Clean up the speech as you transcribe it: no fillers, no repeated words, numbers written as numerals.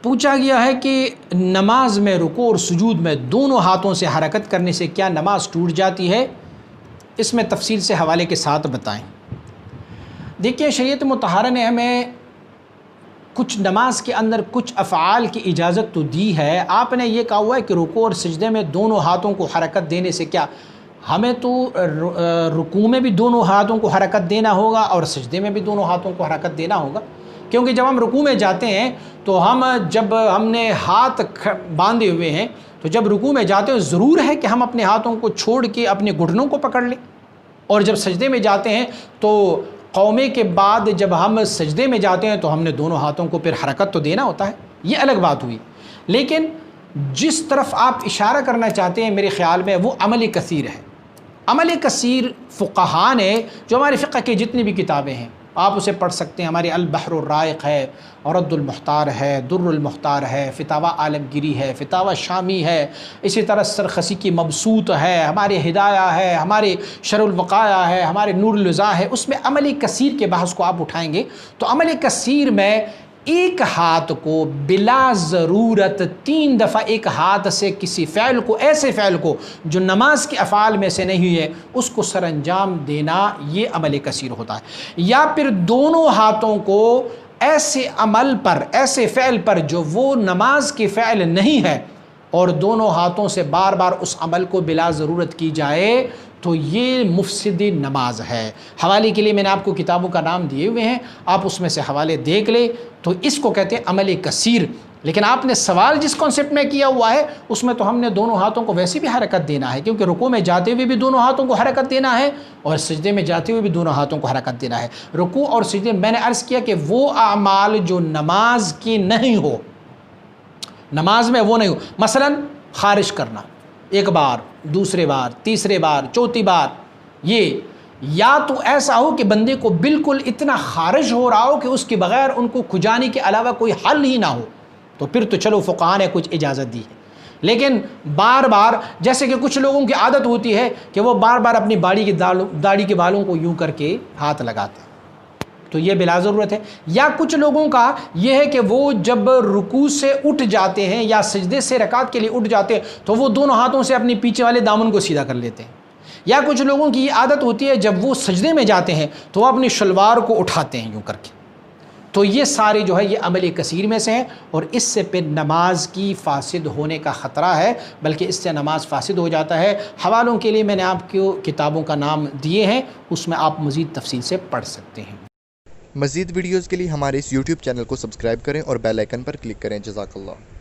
پوچھا گیا ہے کہ نماز میں رکوع اور سجود میں دونوں ہاتھوں سے حرکت کرنے سے کیا نماز ٹوٹ جاتی ہے؟ اس میں تفصیل سے حوالے کے ساتھ بتائیں۔ دیکھیں، شریعت مطہرہ نے ہمیں کچھ نماز کے اندر کچھ افعال کی اجازت تو دی ہے۔ آپ نے یہ کہا ہوا ہے کہ رکوع اور سجدے میں دونوں ہاتھوں کو حرکت دینے سے کیا ہمیں تو رکوع میں بھی دونوں ہاتھوں کو حرکت دینا ہوگا اور سجدے میں بھی دونوں ہاتھوں کو حرکت دینا ہوگا، کیونکہ جب ہم رکوع میں جاتے ہیں تو جب ہم نے ہاتھ باندھے ہوئے ہیں تو جب رکوع میں جاتے ہیں ضرور ہے کہ ہم اپنے ہاتھوں کو چھوڑ کے اپنے گھٹنوں کو پکڑ لیں، اور جب سجدے میں جاتے ہیں تو قومے کے بعد جب ہم سجدے میں جاتے ہیں تو ہم نے دونوں ہاتھوں کو پھر حرکت تو دینا ہوتا ہے، یہ الگ بات ہوئی۔ لیکن جس طرف آپ اشارہ کرنا چاہتے ہیں میرے خیال میں وہ عمل کثیر ہے۔ عمل کثیر فقہاء نے، جو ہمارے فقہ کی جتنی بھی کتابیں ہیں آپ اسے پڑھ سکتے ہیں، ہماری البحر الرائق ہے، رد المختار ہے، در المختار ہے، فتاوی عالمگیری ہے، فتاوی شامی ہے، اسی طرح سرخسی کی مبسوط ہے، ہمارے ہدایہ ہے، ہمارے شرح الوقایہ ہے، ہمارے نور الوضاء ہے، اس میں عمل کثیر کے بحث کو آپ اٹھائیں گے تو عمل کثیر میں ایک ہاتھ کو بلا ضرورت 3 دفعہ ایک ہاتھ سے کسی فعل کو، ایسے فعل کو جو نماز کے افعال میں سے نہیں ہے، اس کو سر انجام دینا، یہ عمل کثیر ہوتا ہے۔ یا پھر دونوں ہاتھوں کو ایسے عمل پر، ایسے فعل پر جو وہ نماز کے فعل نہیں ہے، اور دونوں ہاتھوں سے بار بار اس عمل کو بلا ضرورت کی جائے تو یہ مفسد نماز ہے۔ حوالے کے لیے میں نے آپ کو کتابوں کا نام دیے ہوئے ہیں، آپ اس میں سے حوالے دیکھ لیں، تو اس کو کہتے ہیں عمل کثیر۔ لیکن آپ نے سوال جس کانسیپٹ میں کیا ہوا ہے اس میں تو ہم نے دونوں ہاتھوں کو ویسے بھی حرکت دینا ہے، کیونکہ رکوع میں جاتے ہوئے بھی دونوں ہاتھوں کو حرکت دینا ہے اور سجدے میں جاتے ہوئے بھی دونوں ہاتھوں کو حرکت دینا ہے۔ رکوع اور سجدے میں نے عرض کیا کہ وہ اعمال جو نماز کی نہیں ہو، نماز میں وہ نہیں ہو، مثلا خارج کرنا ایک بار، دوسرے بار، تیسرے بار، چوتھی بار، یہ یا تو ایسا ہو کہ بندے کو بالکل اتنا خارج ہو رہا ہو کہ اس کے بغیر ان کو کھجانے کے علاوہ کوئی حل ہی نہ ہو، تو پھر تو چلو فقہاء نے کچھ اجازت دی ہے۔ لیکن بار بار، جیسے کہ کچھ لوگوں کی عادت ہوتی ہے کہ وہ بار بار اپنی داڑھی کے بالوں کو یوں کر کے ہاتھ لگاتے ہیں، تو یہ بلا ضرورت ہے۔ یا کچھ لوگوں کا یہ ہے کہ وہ جب رکوع سے اٹھ جاتے ہیں یا سجدے سے رکعت کے لیے اٹھ جاتے ہیں تو وہ دونوں ہاتھوں سے اپنی پیچھے والے دامن کو سیدھا کر لیتے ہیں۔ یا کچھ لوگوں کی یہ عادت ہوتی ہے جب وہ سجدے میں جاتے ہیں تو وہ اپنی شلوار کو اٹھاتے ہیں یوں کر کے۔ تو یہ سارے جو ہے یہ عمل کثیر میں سے ہیں، اور اس سے پھر نماز کی فاسد ہونے کا خطرہ ہے، بلکہ اس سے نماز فاسد ہو جاتا ہے۔ حوالوں کے لیے میں نے آپ کو کتابوں کا نام دیے ہیں، اس میں آپ مزید تفصیل سے پڑھ سکتے ہیں۔ مزید ویڈیوز کے لیے ہمارے اس YouTube چینل کو سبسکرائب کریں اور بیل آئیکن پر کلک کریں۔ جزاک اللہ۔